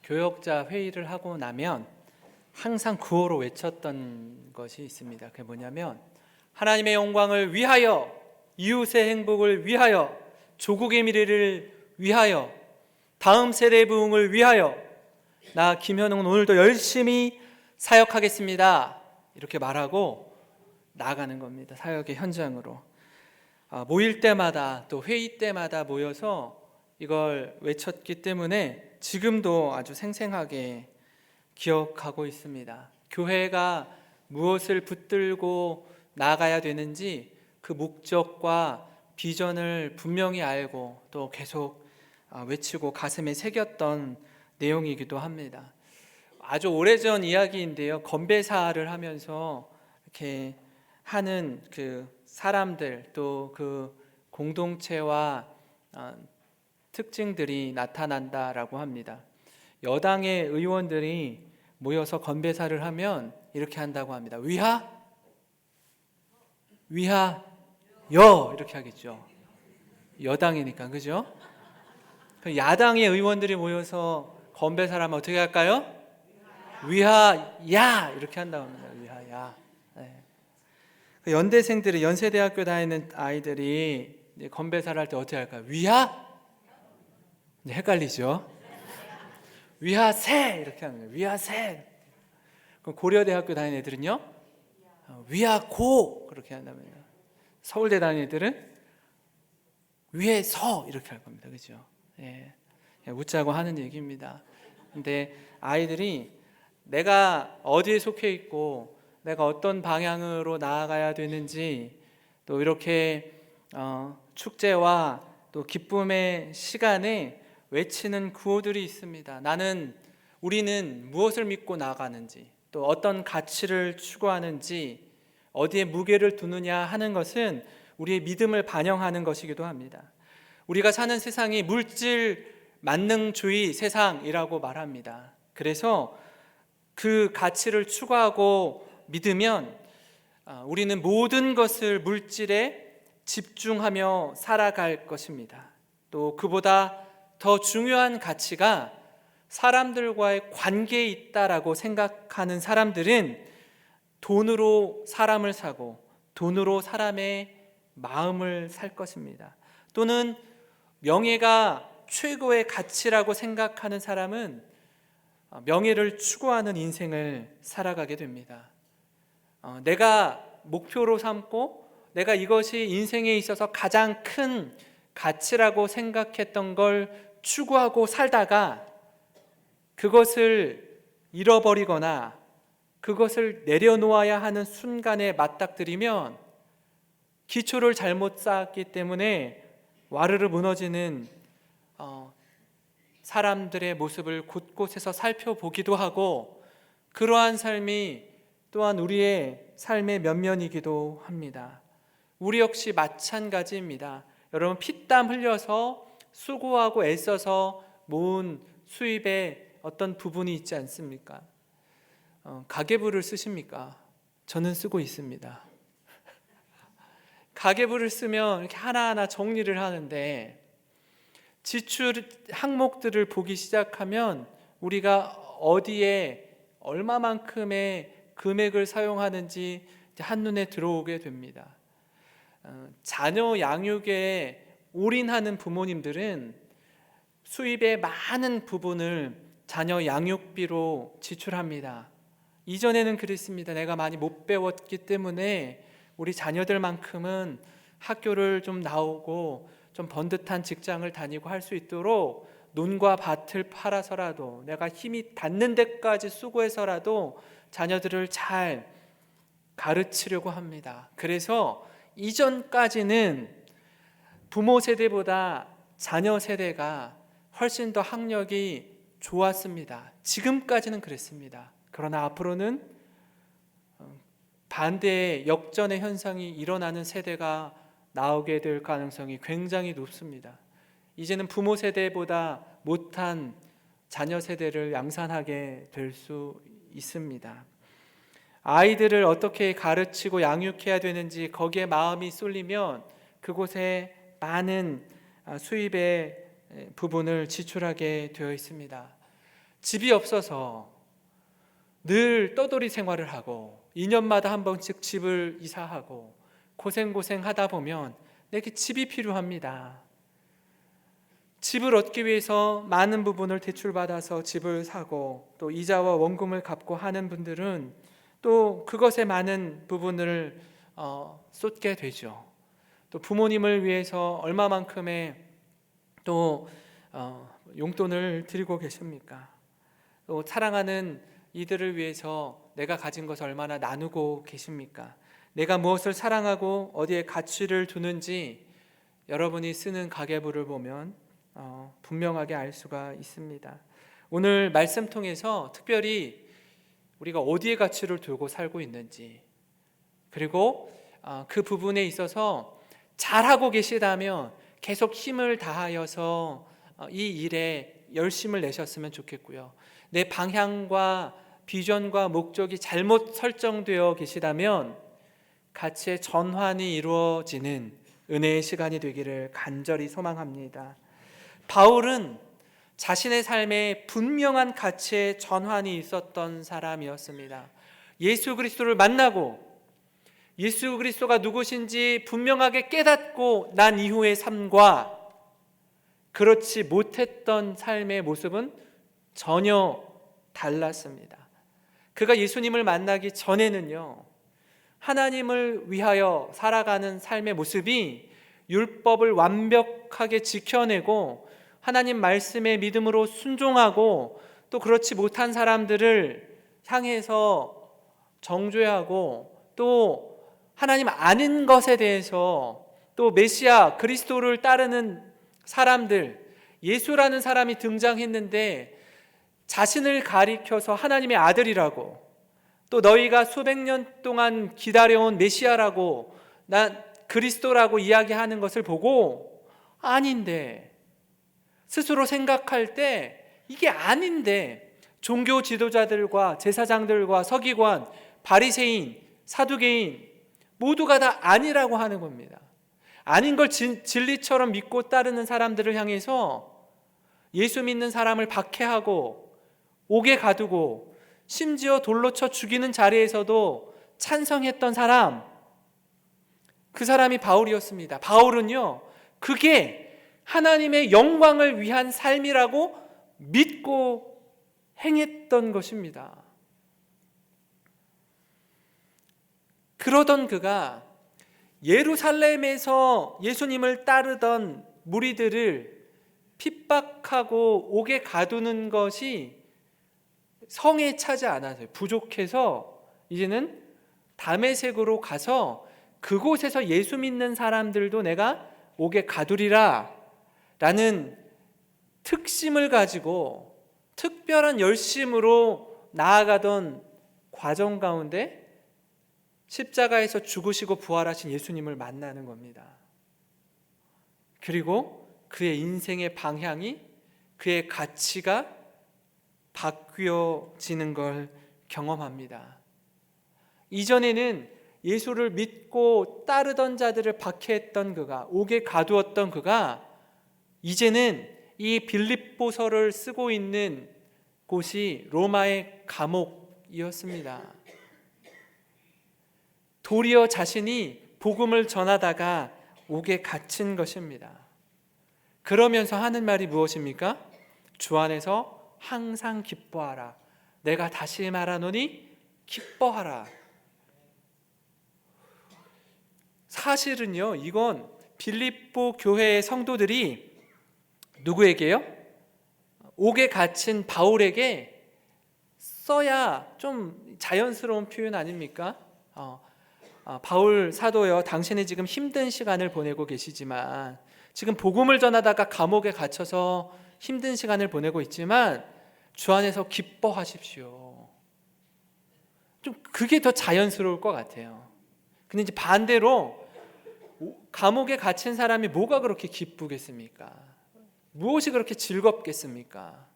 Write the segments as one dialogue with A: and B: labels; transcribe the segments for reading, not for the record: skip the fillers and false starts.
A: 교역자 회의를 하고 나면 항상 구호로 외쳤던 것이 있습니다. 그게 뭐냐면 하나님의 영광을 위하여, 이웃의 행복을 위하여, 조국의 미래를 위하여, 다음 세대의 부흥을 위하여 나 김현웅은 오늘도 열심히 사역하겠습니다. 이렇게 말하고 나가는 겁니다. 사역의 현장으로. 모일 때마다 또 회의 때마다 모여서 이걸 외쳤기 때문에 지금도 아주 생생하게 기억하고 있습니다. 교회가 무엇을 붙들고 나가야 되는지 그 목적과 비전을 분명히 알고 또 계속 외치고 가슴에 새겼던 내용이기도 합니다. 아주 오래전 이야기인데요. 건배사를 하면서 이렇게 하는 그 사람들 또 그 공동체와 특징들이 나타난다라고 합니다. 여당의 의원들이 모여서 건배사를 하면 이렇게 한다고 합니다. 위하, 위하, 여 이렇게 하겠죠. 여당이니까, 그죠? 야당의 의원들이 모여서 건배사를 하면 어떻게 할까요? 위하, 야 이렇게 한다고 합니다. 위하, 야. 네. 연대생들이 연세대학교 다니는 아이들이 건배사를 할 때 어떻게 할까요? 위하? 헷갈리죠? 위하세 이렇게 하는 거예요. 위하세. 그럼 고려대학교 다니는 애들은요? 위하고 그렇게 한다면 서울대 다니는 애들은 위에서 이렇게 할 겁니다. 그죠? 예. 웃자고 하는 얘기입니다. 근데 아이들이 내가 어디에 속해 있고 내가 어떤 방향으로 나아가야 되는지 또 이렇게 축제와 또 기쁨의 시간에 외치는 구호들이 있습니다. 우리는 무엇을 믿고 나아가는지 또 어떤 가치를 추구하는지 어디에 무게를 두느냐 하는 것은 우리의 믿음을 반영하는 것이기도 합니다. 우리가 사는 세상이 물질 만능주의 세상이라고 말합니다. 그래서 그 가치를 추구하고 믿으면 우리는 모든 것을 물질에 집중하며 살아갈 것입니다. 또 그보다 더 중요한 가치가 사람들과의 관계에 있다라고 생각하는 사람들은 돈으로 사람을 사고 돈으로 사람의 마음을 살 것입니다. 또는 명예가 최고의 가치라고 생각하는 사람은 명예를 추구하는 인생을 살아가게 됩니다. 내가 목표로 삼고 내가 이것이 인생에 있어서 가장 큰 가치라고 생각했던 걸 추구하고 살다가 그것을 잃어버리거나 그것을 내려놓아야 하는 순간에 맞닥뜨리면 기초를 잘못 쌓았기 때문에 와르르 무너지는 사람들의 모습을 곳곳에서 살펴보기도 하고 그러한 삶이 또한 우리의 삶의 면면이기도 합니다. 우리 역시 마찬가지입니다. 여러분 피땀 흘려서 수고하고 애써서 모은 수입의 어떤 부분이 있지 않습니까? 가계부를 쓰십니까? 저는 쓰고 있습니다. 가계부를 쓰면 이렇게 하나하나 정리를 하는데 지출 항목들을 보기 시작하면 우리가 어디에 얼마만큼의 금액을 사용하는지 한눈에 들어오게 됩니다. 자녀 양육에 올인하는 부모님들은 수입의 많은 부분을 자녀 양육비로 지출합니다. 이전에는 그랬습니다. 내가 많이 못 배웠기 때문에 우리 자녀들만큼은 학교를 좀 나오고 좀 번듯한 직장을 다니고 할 수 있도록 논과 밭을 팔아서라도 내가 힘이 닿는 데까지 수고해서라도 자녀들을 잘 가르치려고 합니다. 그래서 이전까지는 부모 세대보다 자녀 세대가 훨씬 더 학력이 좋았습니다. 지금까지는 그랬습니다. 그러나 앞으로는 반대의 역전의 현상이 일어나는 세대가 나오게 될 가능성이 굉장히 높습니다. 이제는 부모 세대보다 못한 자녀 세대를 양산하게 될 수 있습니다. 아이들을 어떻게 가르치고 양육해야 되는지 거기에 마음이 쏠리면 그곳에 많은 수입의 부분을 지출하게 되어 있습니다. 집이 없어서 늘 떠돌이 생활을 하고 2년마다 한 번씩 집을 이사하고 고생 하다 보면 내게 집이 필요합니다. 집을 얻기 위해서 많은 부분을 대출받아서 집을 사고 또 이자와 원금을 갚고 하는 분들은 또 그것에 많은 부분을 쏟게 되죠. 또 부모님을 위해서 얼마만큼의 또 용돈을 드리고 계십니까? 또 사랑하는 이들을 위해서 내가 가진 것을 얼마나 나누고 계십니까? 내가 무엇을 사랑하고 어디에 가치를 두는지 여러분이 쓰는 가계부를 보면 분명하게 알 수가 있습니다. 오늘 말씀 통해서 특별히 우리가 어디에 가치를 두고 살고 있는지, 그리고 그 부분에 있어서 잘하고 계시다면 계속 힘을 다하여서 이 일에 열심을 내셨으면 좋겠고요. 내 방향과 비전과 목적이 잘못 설정되어 계시다면 가치의 전환이 이루어지는 은혜의 시간이 되기를 간절히 소망합니다. 바울은 자신의 삶에 분명한 가치의 전환이 있었던 사람이었습니다. 예수 그리스도를 만나고 예수 그리스도가 누구신지 분명하게 깨닫고 난 이후의 삶과 그렇지 못했던 삶의 모습은 전혀 달랐습니다. 그가 예수님을 만나기 전에는요, 하나님을 위하여 살아가는 삶의 모습이 율법을 완벽하게 지켜내고 하나님 말씀에 믿음으로 순종하고 또 그렇지 못한 사람들을 향해서 정죄하고 또 하나님 아는 것에 대해서 또 메시아 그리스도를 따르는 사람들, 예수라는 사람이 등장했는데 자신을 가리켜서 하나님의 아들이라고, 또 너희가 수백 년 동안 기다려온 메시아라고, 난 그리스도라고 이야기하는 것을 보고 아닌데, 스스로 생각할 때 이게 아닌데 종교 지도자들과 제사장들과 서기관, 바리새인, 사두개인 모두가 다 아니라고 하는 겁니다. 아닌 걸 진리처럼 믿고 따르는 사람들을 향해서 예수 믿는 사람을 박해하고 옥에 가두고 심지어 돌로 쳐 죽이는 자리에서도 찬성했던 사람, 그 사람이 바울이었습니다. 바울은요, 그게 하나님의 영광을 위한 삶이라고 믿고 행했던 것입니다. 그러던 그가 예루살렘에서 예수님을 따르던 무리들을 핍박하고 옥에 가두는 것이 성에 차지 않아서요, 부족해서 이제는 다메섹으로 가서 그곳에서 예수 믿는 사람들도 내가 옥에 가두리라 라는 특심을 가지고 특별한 열심으로 나아가던 과정 가운데 십자가에서 죽으시고 부활하신 예수님을 만나는 겁니다. 그리고 그의 인생의 방향이, 그의 가치가 바뀌어지는 걸 경험합니다. 이전에는 예수를 믿고 따르던 자들을 박해했던 그가, 옥에 가두었던 그가 이제는 이 빌립보서를 쓰고 있는 곳이 로마의 감옥이었습니다. 도리어 자신이 복음을 전하다가 옥에 갇힌 것입니다. 그러면서 하는 말이 무엇입니까? 주 안에서 항상 기뻐하라. 내가 다시 말하노니 기뻐하라. 사실은요, 이건 빌립보 교회의 성도들이 누구에게요? 옥에 갇힌 바울에게 써야 좀 자연스러운 표현 아닙니까? 바울 사도여, 당신이 지금 힘든 시간을 보내고 계시지만, 지금 복음을 전하다가 감옥에 갇혀서 힘든 시간을 보내고 있지만 주 안에서 기뻐하십시오. 좀 그게 더 자연스러울 것 같아요. 근데 이제 반대로 감옥에 갇힌 사람이 뭐가 그렇게 기쁘겠습니까? 무엇이 그렇게 즐겁겠습니까?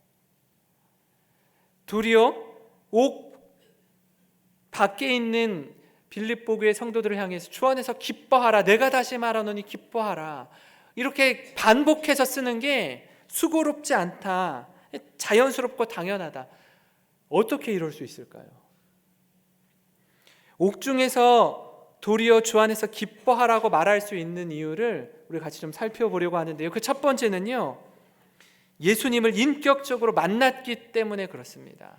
A: 도리어 옥 밖에 있는 빌립보 교회 성도들을 향해서 주 안에서 기뻐하라. 내가 다시 말하노니 기뻐하라. 이렇게 반복해서 쓰는 게 수고롭지 않다. 자연스럽고 당연하다. 어떻게 이럴 수 있을까요? 옥중에서 도리어 주 안에서 기뻐하라고 말할 수 있는 이유를 우리 같이 좀 살펴보려고 하는데요. 그 첫 번째는요, 예수님을 인격적으로 만났기 때문에 그렇습니다.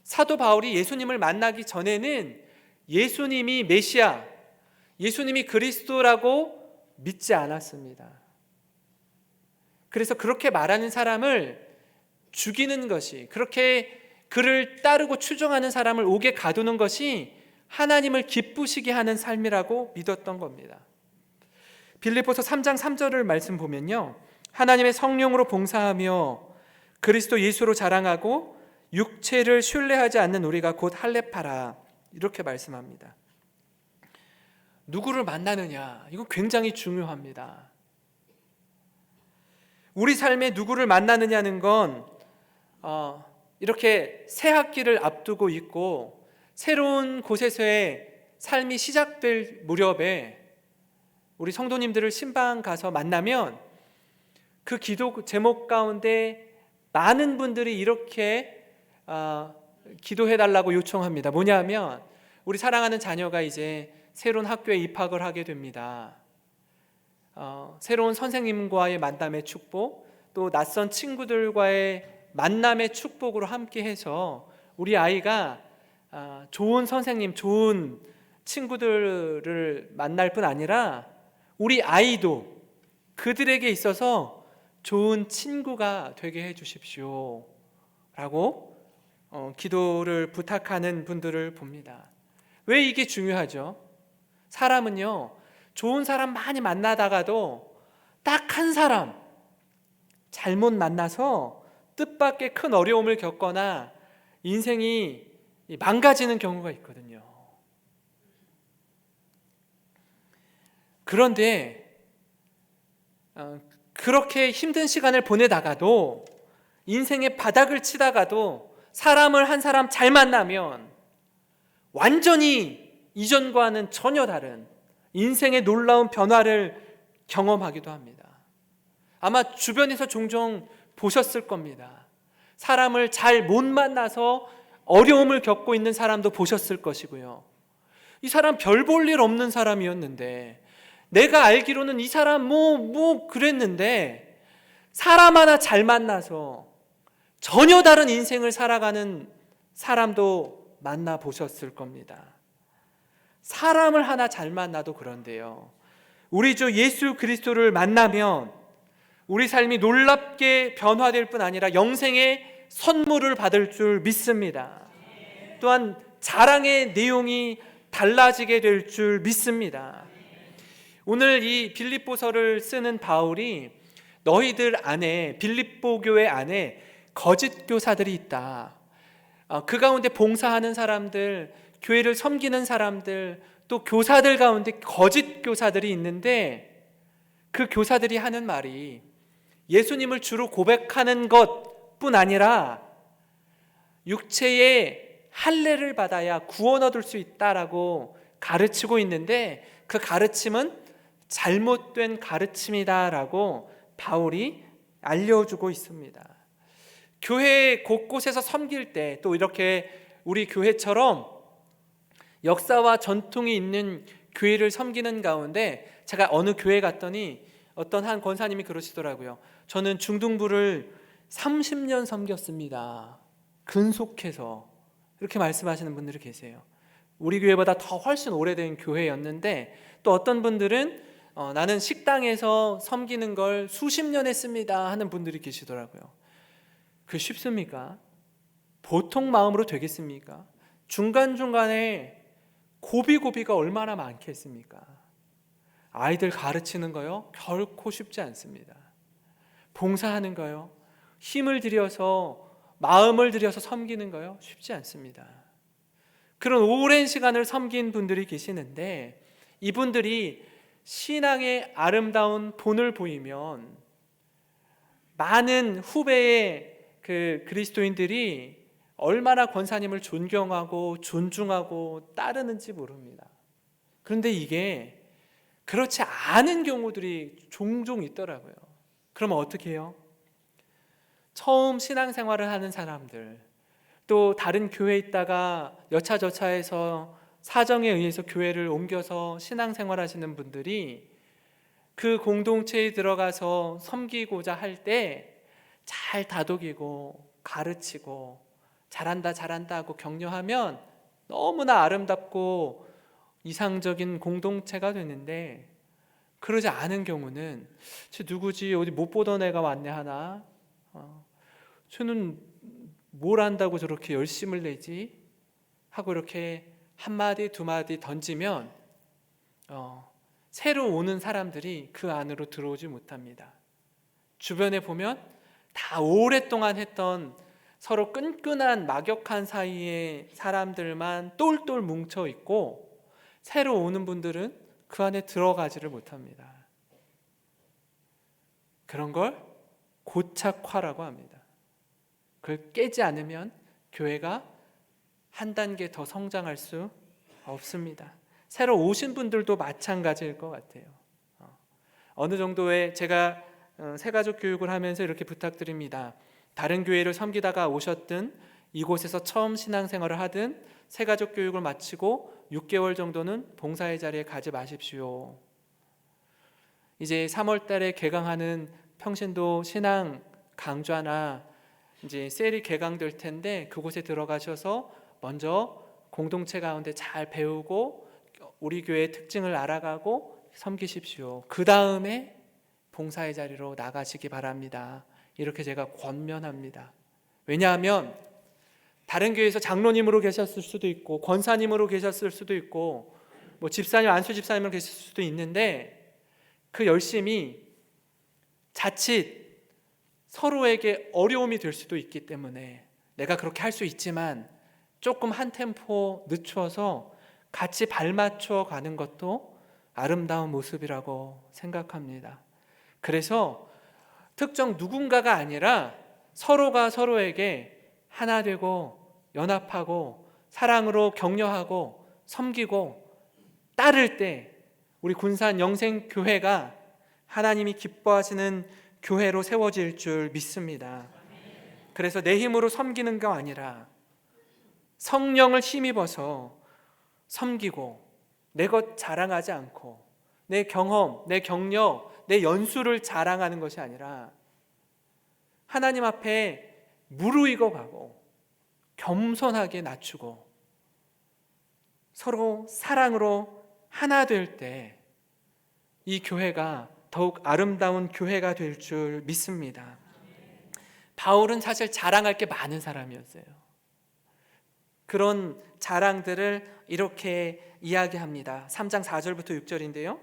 A: 사도 바울이 예수님을 만나기 전에는 예수님이 메시아, 예수님이 그리스도라고 믿지 않았습니다. 그래서 그렇게 말하는 사람을 죽이는 것이, 그렇게 그를 따르고 추종하는 사람을 옥에 가두는 것이 하나님을 기쁘시게 하는 삶이라고 믿었던 겁니다. 빌립보서 3장 3절을 말씀 보면요, 하나님의 성령으로 봉사하며 그리스도 예수로 자랑하고 육체를 신뢰하지 않는 우리가 곧 할례파라, 이렇게 말씀합니다. 누구를 만나느냐, 이거 굉장히 중요합니다. 우리 삶에 누구를 만나느냐는 건 이렇게 새 학기를 앞두고 있고 새로운 곳에서의 삶이 시작될 무렵에 우리 성도님들을 신방 가서 만나면 그 기도 제목 가운데 많은 분들이 이렇게 기도해달라고 요청합니다. 뭐냐면 우리 사랑하는 자녀가 이제 새로운 학교에 입학을 하게 됩니다. 새로운 선생님과의 만남의 축복, 또 낯선 친구들과의 만남의 축복으로 함께해서 우리 아이가 좋은 선생님, 좋은 친구들을 만날 뿐 아니라 우리 아이도 그들에게 있어서 좋은 친구가 되게 해주십시오 라고 기도를 부탁하는 분들을 봅니다. 왜 이게 중요하죠? 사람은요, 좋은 사람 많이 만나다가도 딱 한 사람 잘못 만나서 뜻밖의 큰 어려움을 겪거나 인생이 망가지는 경우가 있거든요. 그런데 그렇게 힘든 시간을 보내다가도, 인생의 바닥을 치다가도 사람을 한 사람 잘 만나면 완전히 이전과는 전혀 다른 인생의 놀라운 변화를 경험하기도 합니다. 아마 주변에서 종종 보셨을 겁니다. 사람을 잘 못 만나서 어려움을 겪고 있는 사람도 보셨을 것이고요. 이 사람 별 볼 일 없는 사람이었는데, 내가 알기로는 이 사람 뭐 그랬는데, 사람 하나 잘 만나서 전혀 다른 인생을 살아가는 사람도 만나보셨을 겁니다. 사람을 하나 잘 만나도 그런데요, 우리 주 예수 그리스도를 만나면 우리 삶이 놀랍게 변화될 뿐 아니라 영생의 선물을 받을 줄 믿습니다. 또한 자랑의 내용이 달라지게 될 줄 믿습니다. 오늘 이 빌립보서를 쓰는 바울이 너희들 안에, 빌립보 교회 안에 거짓 교사들이 있다, 그 가운데 봉사하는 사람들, 교회를 섬기는 사람들, 또 교사들 가운데 거짓 교사들이 있는데, 그 교사들이 하는 말이 예수님을 주로 고백하는 것뿐 아니라 육체의 할례를 받아야 구원 얻을 수 있다라고 가르치고 있는데, 그 가르침은 잘못된 가르침이다라고 바울이 알려주고 있습니다. 교회 곳곳에서 섬길 때, 또 이렇게 우리 교회처럼 역사와 전통이 있는 교회를 섬기는 가운데, 제가 어느 교회 갔더니 어떤 한 권사님이 그러시더라고요. 저는 중등부를 30년 섬겼습니다. 근속해서. 이렇게 말씀하시는 분들이 계세요. 우리 교회보다 더 훨씬 오래된 교회였는데, 또 어떤 분들은 나는 식당에서 섬기는 걸 수십 년 했습니다 하는 분들이 계시더라고요. 그 쉽습니까? 보통 마음으로 되겠습니까? 중간중간에 고비고비가 얼마나 많겠습니까? 아이들 가르치는 거요? 결코 쉽지 않습니다. 봉사하는 거요? 힘을 들여서, 마음을 들여서 섬기는 거요? 쉽지 않습니다. 그런 오랜 시간을 섬긴 분들이 계시는데, 이분들이 신앙의 아름다운 본을 보이면 많은 후배의 그 그리스도인들이 얼마나 권사님을 존경하고 존중하고 따르는지 모릅니다. 그런데 이게 그렇지 않은 경우들이 종종 있더라고요. 그러면 어떻게 해요? 처음 신앙생활을 하는 사람들, 또 다른 교회에 있다가 여차저차해서 사정에 의해서 교회를 옮겨서 신앙생활 하시는 분들이 그 공동체에 들어가서 섬기고자 할 때 잘 다독이고 가르치고 잘한다 잘한다 하고 격려하면 너무나 아름답고 이상적인 공동체가 되는데, 그러지 않은 경우는 쟤 누구지, 어디 못 보던 애가 왔네 하나, 쟤는 뭘 안다고 저렇게 열심을 내지 하고 이렇게 한마디 두마디 던지면 새로 오는 사람들이 그 안으로 들어오지 못합니다. 주변에 보면 다 오랫동안 했던 서로 끈끈한 막역한 사이의 사람들만 똘똘 뭉쳐 있고, 새로 오는 분들은 그 안에 들어가지를 못합니다. 그런 걸 고착화라고 합니다. 그걸 깨지 않으면 교회가 한 단계 더 성장할 수 없습니다. 새로 오신 분들도 마찬가지일 것 같아요. 어느 정도의, 제가 새가족 교육을 하면서 이렇게 부탁드립니다. 다른 교회를 섬기다가 오셨든 이곳에서 처음 신앙생활을 하든 새가족 교육을 마치고 6개월 정도는 봉사의 자리에 가지 마십시오. 이제 3월 달에 개강하는 평신도 신앙 강좌나 이제 셀이 개강될 텐데, 그곳에 들어가셔서 먼저 공동체 가운데 잘 배우고 우리 교회의 특징을 알아가고 섬기십시오. 그 다음에 봉사의 자리로 나가시기 바랍니다. 이렇게 제가 권면합니다. 왜냐하면 다른 교회에서 장로님으로 계셨을 수도 있고 권사님으로 계셨을 수도 있고 뭐 집사님, 안수 집사님으로 계실 수도 있는데, 그 열심이 자칫 서로에게 어려움이 될 수도 있기 때문에 내가 그렇게 할 수 있지만 조금 한 템포 늦춰서 같이 발맞춰 가는 것도 아름다운 모습이라고 생각합니다. 그래서 특정 누군가가 아니라 서로가 서로에게 하나 되고 연합하고 사랑으로 격려하고 섬기고 따를 때 우리 군산 영생교회가 하나님이 기뻐하시는 교회로 세워질 줄 믿습니다. 그래서 내 힘으로 섬기는 거 아니라 성령을 힘입어서 섬기고, 내 것 자랑하지 않고 내 경험, 내 경력, 내 연수를 자랑하는 것이 아니라 하나님 앞에 무르익어 가고 겸손하게 낮추고 서로 사랑으로 하나 될 때 이 교회가 더욱 아름다운 교회가 될 줄 믿습니다. 바울은 사실 자랑할 게 많은 사람이었어요. 그런 자랑들을 이렇게 이야기합니다. 3장 4절부터 6절인데요.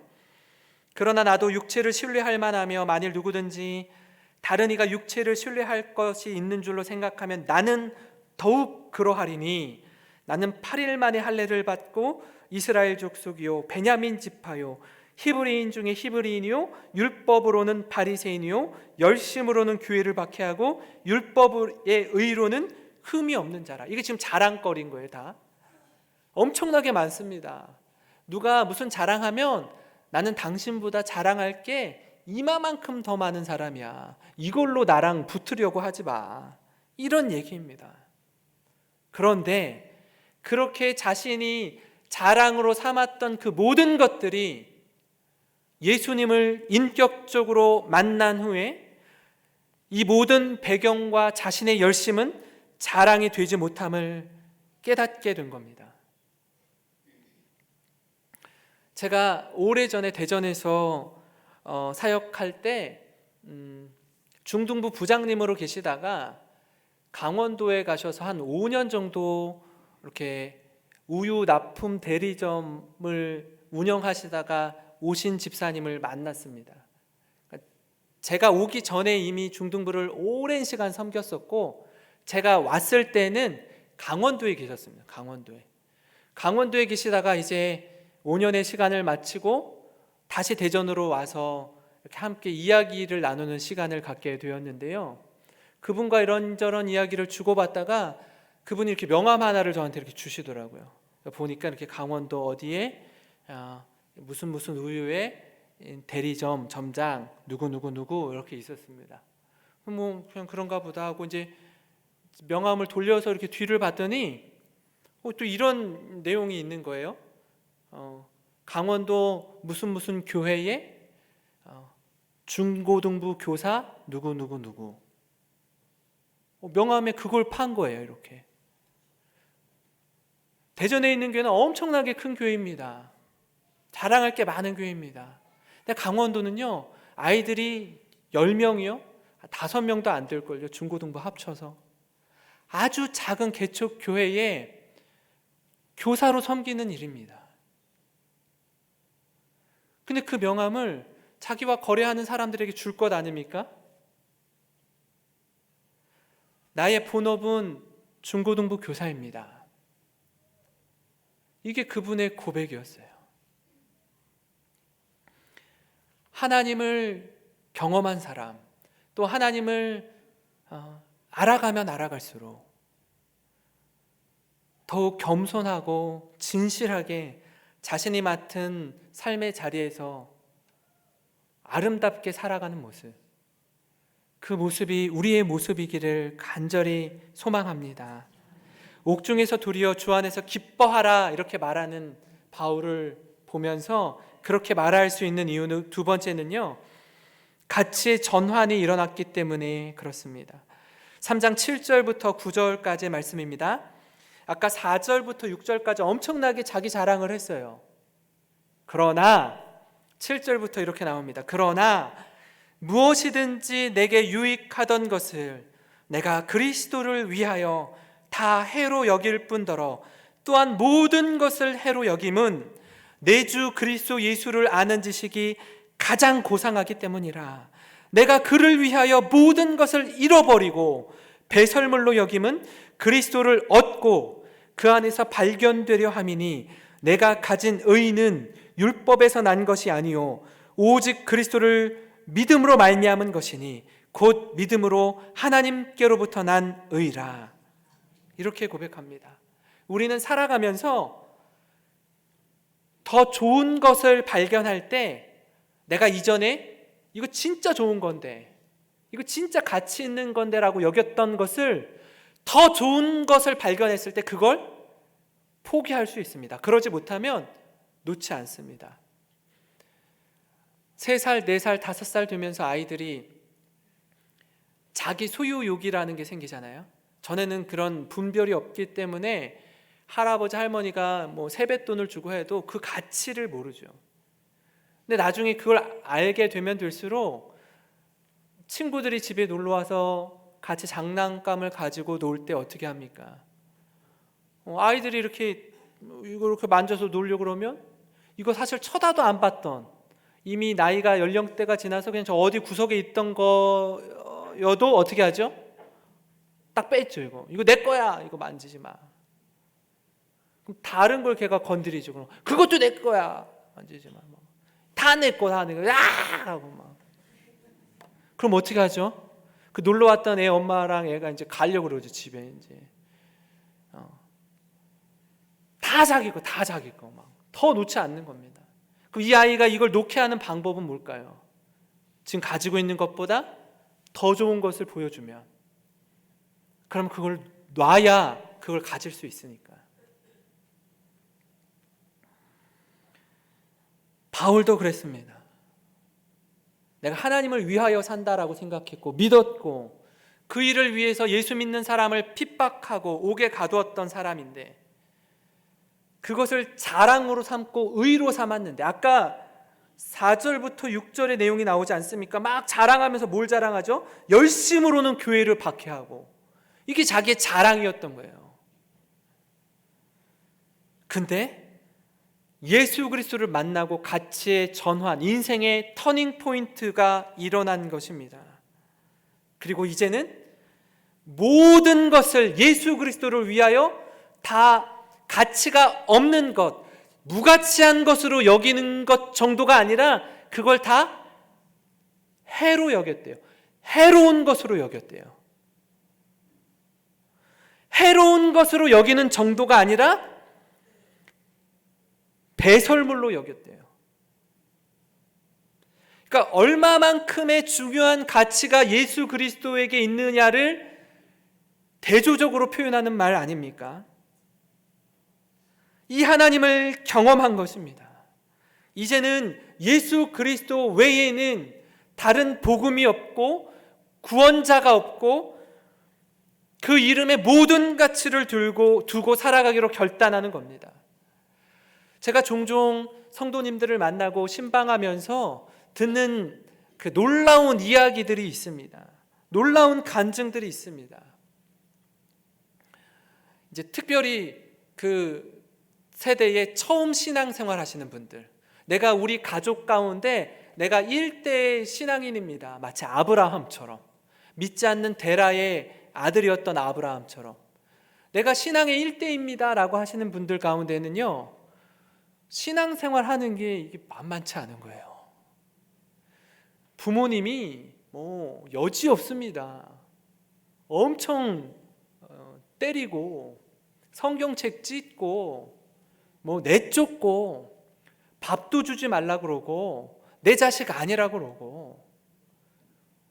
A: 그러나 나도 육체를 신뢰할 만하며 만일 누구든지 다른 이가 육체를 신뢰할 것이 있는 줄로 생각하면 나는 더욱 그러하리니, 나는 8일 만에 할례를 받고 이스라엘 족속이요 베냐민 지파요 히브리인 중에 히브리인이요 율법으로는 바리새인이요 열심으로는 교회를 박해하고 율법의 의로는 흠이 없는 자라. 이게 지금 자랑거리인 거예요. 다 엄청나게 많습니다. 누가 무슨 자랑하면 나는 당신보다 자랑할 게 이마만큼 더 많은 사람이야, 이걸로 나랑 붙으려고 하지 마, 이런 얘기입니다. 그런데 그렇게 자신이 자랑으로 삼았던 그 모든 것들이 예수님을 인격적으로 만난 후에 이 모든 배경과 자신의 열심은 자랑이 되지 못함을 깨닫게 된 겁니다. 제가 오래전에 대전에서 사역할 때 중등부 부장님으로 계시다가 강원도에 가셔서 한 5년 정도 이렇게 우유 납품 대리점을 운영하시다가 오신 집사님을 만났습니다. 제가 오기 전에 이미 중등부를 오랜 시간 섬겼었고, 제가 왔을 때는 강원도에 계셨습니다. 강원도에 계시다가 이제 5년의 시간을 마치고 다시 대전으로 와서 이렇게 함께 이야기를 나누는 시간을 갖게 되었는데요. 그분과 이런저런 이야기를 주고받다가 그분이 이렇게 명함 하나를 저한테 이렇게 주시더라고요. 보니까 이렇게 강원도 어디에 무슨 우유의 대리점 점장 누구 이렇게 있었습니다. 뭐 그냥 그런가 보다 하고 이제 명함을 돌려서 이렇게 뒤를 봤더니 또 이런 내용이 있는 거예요. 강원도 무슨 교회에 중고등부 교사 누구 명함에 그걸 판 거예요. 이렇게. 대전에 있는 교회는 엄청나게 큰 교회입니다. 자랑할 게 많은 교회입니다. 근데 강원도는요, 아이들이 10명이요 5명도 안 될걸요. 중고등부 합쳐서. 아주 작은 개척 교회에 교사로 섬기는 일입니다. 근데 그 명함을 자기와 거래하는 사람들에게 줄 것 아닙니까? 나의 본업은 중고등부 교사입니다. 이게 그분의 고백이었어요. 하나님을 경험한 사람, 또 하나님을 알아가면 알아갈수록 더욱 겸손하고 진실하게 자신이 맡은 삶의 자리에서 아름답게 살아가는 모습, 그 모습이 우리의 모습이기를 간절히 소망합니다. 옥중에서 도리어 주 안에서 기뻐하라 이렇게 말하는 바울을 보면서 그렇게 말할 수 있는 이유는 두 번째는요, 가치의 전환이 일어났기 때문에 그렇습니다. 3장 7절부터 9절까지의 말씀입니다. 아까 4절부터 6절까지 엄청나게 자기 자랑을 했어요. 그러나 7절부터 이렇게 나옵니다. 그러나 무엇이든지 내게 유익하던 것을 내가 그리스도를 위하여 다 해로 여길 뿐더러 또한 모든 것을 해로 여김은 내 주 그리스도 예수를 아는 지식이 가장 고상하기 때문이라. 내가 그를 위하여 모든 것을 잃어버리고 배설물로 여김은 그리스도를 얻고 그 안에서 발견되려 함이니 내가 가진 의는 율법에서 난 것이 아니요 오직 그리스도를 믿음으로 말미암은 것이니 곧 믿음으로 하나님께로부터 난 의라. 이렇게 고백합니다. 우리는 살아가면서 더 좋은 것을 발견할 때 내가 이전에 이거 진짜 좋은 건데, 이거 진짜 가치 있는 건데 라고 여겼던 것을 더 좋은 것을 발견했을 때 그걸 포기할 수 있습니다. 그러지 못하면 놓지 않습니다. 3살, 4살, 5살 되면서 아이들이 자기 소유욕이라는 게 생기잖아요. 전에는 그런 분별이 없기 때문에 할아버지 할머니가 뭐 세뱃돈을 주고 해도 그 가치를 모르죠. 근데 나중에 그걸 알게 되면 될수록 친구들이 집에 놀러 와서 같이 장난감을 가지고 놀 때 어떻게 합니까? 아이들이 이렇게 만져서 놀려고 그러면 이거 사실 쳐다도 안 봤던, 이미 나이가 연령대가 지나서 그냥 저 어디 구석에 있던 거여도 어떻게 하죠? 딱 뺐죠. 이거 내 거야. 이거 만지지 마. 그럼 다른 걸 걔가 건드리죠. 그럼 그것도 내 거야. 만지지 마. 다 내 거, 다 내 거. 야! 하고 막. 그럼 어떻게 하죠? 그 놀러 왔던 애 엄마랑 애가 이제 가려고 그러죠. 집에 이제. 다 자기 거, 다 자기 거 막. 더 놓지 않는 겁니다. 그럼 이 아이가 이걸 놓게 하는 방법은 뭘까요? 지금 가지고 있는 것보다 더 좋은 것을 보여주면, 그럼 그걸 놔야 그걸 가질 수 있으니까. 바울도 그랬습니다. 내가 하나님을 위하여 산다라고 생각했고 믿었고 그 일을 위해서 예수 믿는 사람을 핍박하고 옥에 가두었던 사람인데 그것을 자랑으로 삼고 의로 삼았는데, 아까 4절부터 6절의 내용이 나오지 않습니까? 막 자랑하면서 뭘 자랑하죠? 열심으로는 교회를 박해하고, 이게 자기의 자랑이었던 거예요. 근데 예수 그리스도를 만나고 가치의 전환, 인생의 터닝 포인트가 일어난 것입니다. 그리고 이제는 모든 것을 예수 그리스도를 위하여 다 가치가 없는 것, 무가치한 것으로 여기는 것 정도가 아니라 그걸 다 해로 여겼대요. 해로운 것으로 여겼대요. 해로운 것으로 여기는 정도가 아니라 배설물로 여겼대요. 그러니까 얼마만큼의 중요한 가치가 예수 그리스도에게 있느냐를 대조적으로 표현하는 말 아닙니까? 이 하나님을 경험한 것입니다. 이제는 예수 그리스도 외에는 다른 복음이 없고 구원자가 없고 그 이름에 모든 가치를 두고 살아가기로 결단하는 겁니다. 제가 종종 성도님들을 만나고 신방하면서 듣는 그 놀라운 이야기들이 있습니다. 놀라운 간증들이 있습니다. 이제 특별히 그 세대에 처음 신앙생활 하시는 분들, 내가 우리 가족 가운데 내가 1대 신앙인입니다. 마치 아브라함처럼, 믿지 않는 데라의 아들이었던 아브라함처럼 내가 신앙의 1대입니다 라고 하시는 분들 가운데는요, 신앙생활 하는 게 이게 만만치 않은 거예요. 부모님이 여지 없습니다. 엄청 때리고 성경책 찢고 내쫓고 밥도 주지 말라 그러고 내 자식 아니라 그러고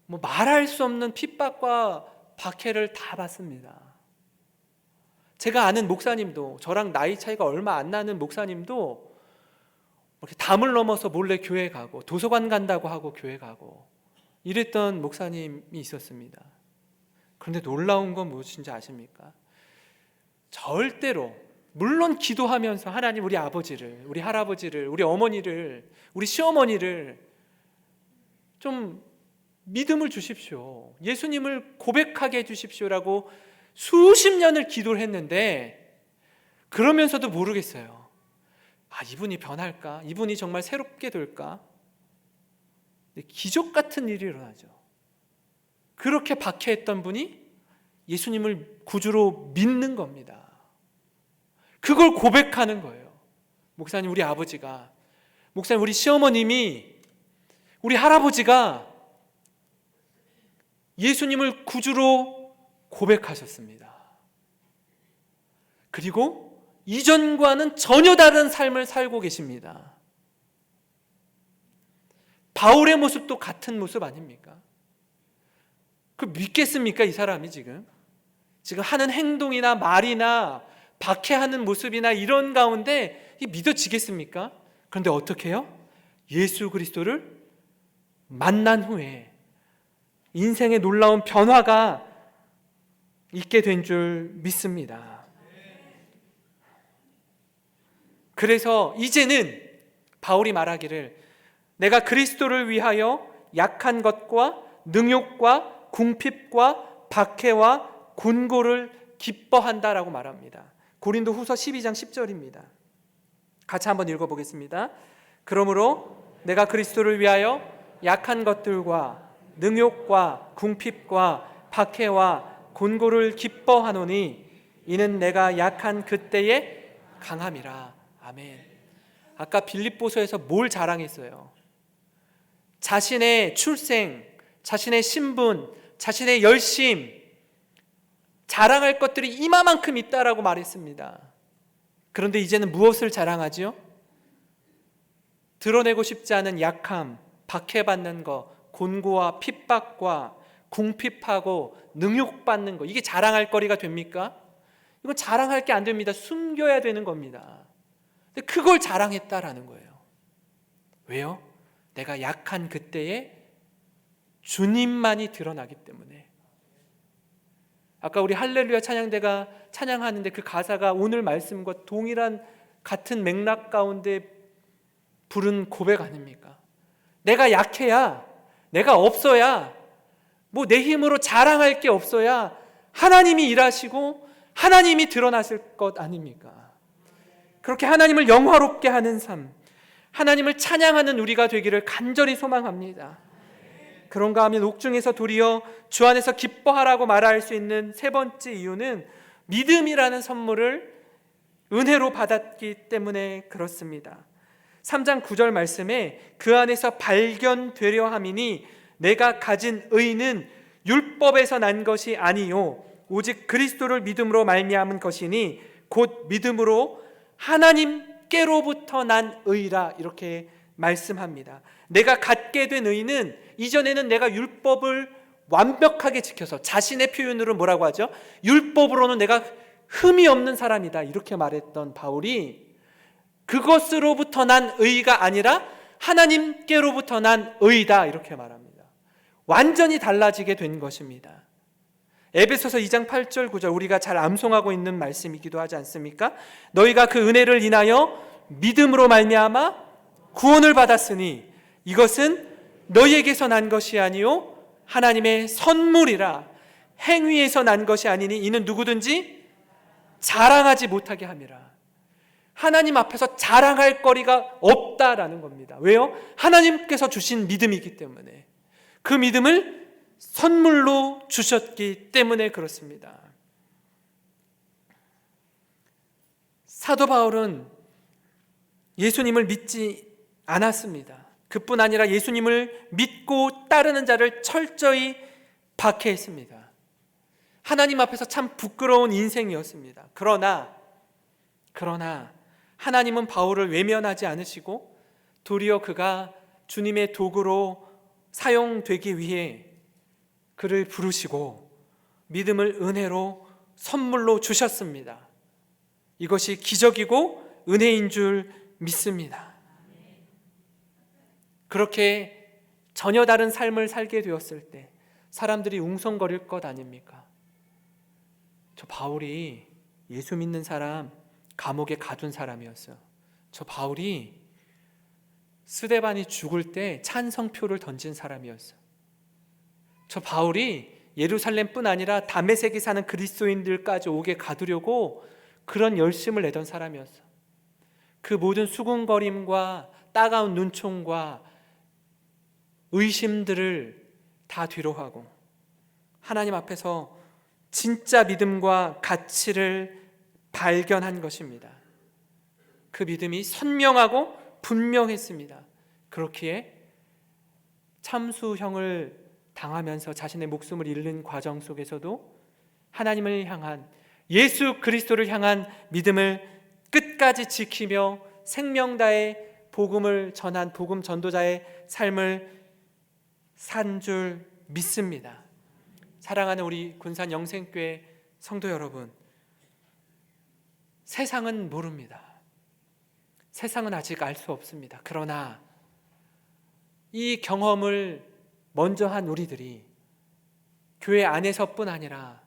A: 말할 수 없는 핍박과 박해를 다 받습니다. 제가 아는 목사님도, 저랑 나이 차이가 얼마 안 나는 목사님도 이렇게 담을 넘어서 몰래 교회 가고 도서관 간다고 하고 교회 가고 이랬던 목사님이 있었습니다. 그런데 놀라운 건 무엇인지 아십니까? 절대로, 물론 기도하면서 하나님 우리 아버지를, 우리 할아버지를, 우리 어머니를, 우리 시어머니를 좀 믿음을 주십시오, 예수님을 고백하게 해주십시오라고 수십 년을 기도를 했는데, 그러면서도 모르겠어요. 이분이 변할까? 이분이 정말 새롭게 될까? 기적 같은 일이 일어나죠. 그렇게 박해했던 분이 예수님을 구주로 믿는 겁니다. 그걸 고백하는 거예요. 목사님 우리 아버지가, 목사님 우리 시어머님이, 우리 할아버지가 예수님을 구주로 고백하셨습니다. 그리고 이전과는 전혀 다른 삶을 살고 계십니다. 바울의 모습도 같은 모습 아닙니까? 그 믿겠습니까? 이 사람이 지금 하는 행동이나 말이나 박해하는 모습이나 이런 가운데 믿어지겠습니까? 그런데 어떻게 해요? 예수 그리스도를 만난 후에 인생의 놀라운 변화가 있게 된 줄 믿습니다. 그래서 이제는 바울이 말하기를, 내가 그리스도를 위하여 약한 것과 능욕과 궁핍과 박해와 곤고를 기뻐한다라고 말합니다. 고린도 후서 12장 10절입니다. 같이 한번 읽어보겠습니다. 그러므로 내가 그리스도를 위하여 약한 것들과 능욕과 궁핍과 박해와 곤고를 기뻐하노니 이는 내가 약한 그때에 강함이라. 아멘. 아까 빌립보서에서 뭘 자랑했어요? 자신의 출생, 자신의 신분, 자신의 열심, 자랑할 것들이 이마만큼 있다라고 말했습니다. 그런데 이제는 무엇을 자랑하지요? 드러내고 싶지 않은 약함, 박해받는 것, 곤고와 핍박과 궁핍하고 능욕받는 것, 이게 자랑할 거리가 됩니까? 이건 자랑할 게 안 됩니다. 숨겨야 되는 겁니다. 근데 그걸 자랑했다라는 거예요. 왜요? 내가 약한 그때에 주님만이 드러나기 때문에. 아까 우리 할렐루야 찬양대가 찬양하는데 그 가사가 오늘 말씀과 동일한 같은 맥락 가운데 부른 고백 아닙니까? 내가 약해야, 내가 없어야, 내 힘으로 자랑할 게 없어야 하나님이 일하시고 하나님이 드러나실 것 아닙니까? 그렇게 하나님을 영화롭게 하는 삶, 하나님을 찬양하는 우리가 되기를 간절히 소망합니다. 그런가 하면 옥중에서 도리어 주 안에서 기뻐하라고 말할 수 있는 세 번째 이유는 믿음이라는 선물을 은혜로 받았기 때문에 그렇습니다. 3장 9절 말씀에 그 안에서 발견되려 함이니 내가 가진 의는 율법에서 난 것이 아니요 오직 그리스도를 믿음으로 말미암은 것이니 곧 믿음으로 하나님께로부터 난 의라, 이렇게 말씀합니다. 내가 갖게 된 의는 이전에는 내가 율법을 완벽하게 지켜서, 자신의 표현으로 뭐라고 하죠? 율법으로는 내가 흠이 없는 사람이다, 이렇게 말했던 바울이 그것으로부터 난 의가 아니라 하나님께로부터 난 의다, 이렇게 말합니다. 완전히 달라지게 된 것입니다. 에베소서 2장 8절 9절, 우리가 잘 암송하고 있는 말씀이기도 하지 않습니까? 너희가 그 은혜를 인하여 믿음으로 말미암아 구원을 받았으니 이것은 너희에게서 난 것이 아니요 하나님의 선물이라. 행위에서 난 것이 아니니 이는 누구든지 자랑하지 못하게 함이라. 하나님 앞에서 자랑할 거리가 없다라는 겁니다. 왜요? 하나님께서 주신 믿음이기 때문에, 그 믿음을 선물로 주셨기 때문에 그렇습니다. 사도 바울은 예수님을 믿지 않았습니다. 그뿐 아니라 예수님을 믿고 따르는 자를 철저히 박해했습니다. 하나님 앞에서 참 부끄러운 인생이었습니다. 그러나 하나님은 바울을 외면하지 않으시고 도리어 그가 주님의 도구로 사용되기 위해 그를 부르시고 믿음을 은혜로 선물로 주셨습니다. 이것이 기적이고 은혜인 줄 믿습니다. 그렇게 전혀 다른 삶을 살게 되었을 때 사람들이 웅성거릴 것 아닙니까? 저 바울이 예수 믿는 사람 감옥에 가둔 사람이었어요. 저 바울이 스데반이 죽을 때 찬성표를 던진 사람이었어요. 저 바울이 예루살렘뿐 아니라 다메섹에 사는 그리스도인들까지 오게 가두려고 그런 열심을 내던 사람이었어요. 그 모든 수군거림과 따가운 눈총과 의심들을 다 뒤로하고 하나님 앞에서 진짜 믿음과 가치를 발견한 것입니다. 그 믿음이 선명하고 분명했습니다. 그렇기에 참수형을 당하면서 자신의 목숨을 잃는 과정 속에서도 하나님을 향한, 예수 그리스도를 향한 믿음을 끝까지 지키며 생명 다해 복음을 전한 복음 전도자의 삶을 산 줄 믿습니다. 사랑하는 우리 군산 영생교회 성도 여러분, 세상은 모릅니다. 세상은 아직 알 수 없습니다. 그러나 이 경험을 먼저 한 우리들이 교회 안에서뿐 아니라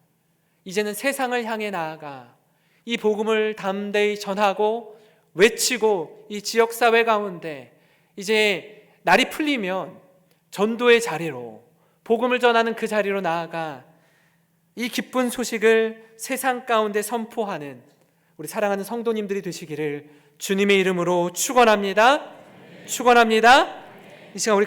A: 이제는 세상을 향해 나아가 이 복음을 담대히 전하고 외치고 이 지역사회 가운데 이제 날이 풀리면 전도의 자리로, 복음을 전하는 그 자리로 나아가 이 기쁜 소식을 세상 가운데 선포하는 우리 사랑하는 성도님들이 되시기를 주님의 이름으로 축원합니다. 축원합니다. 이 시간 우리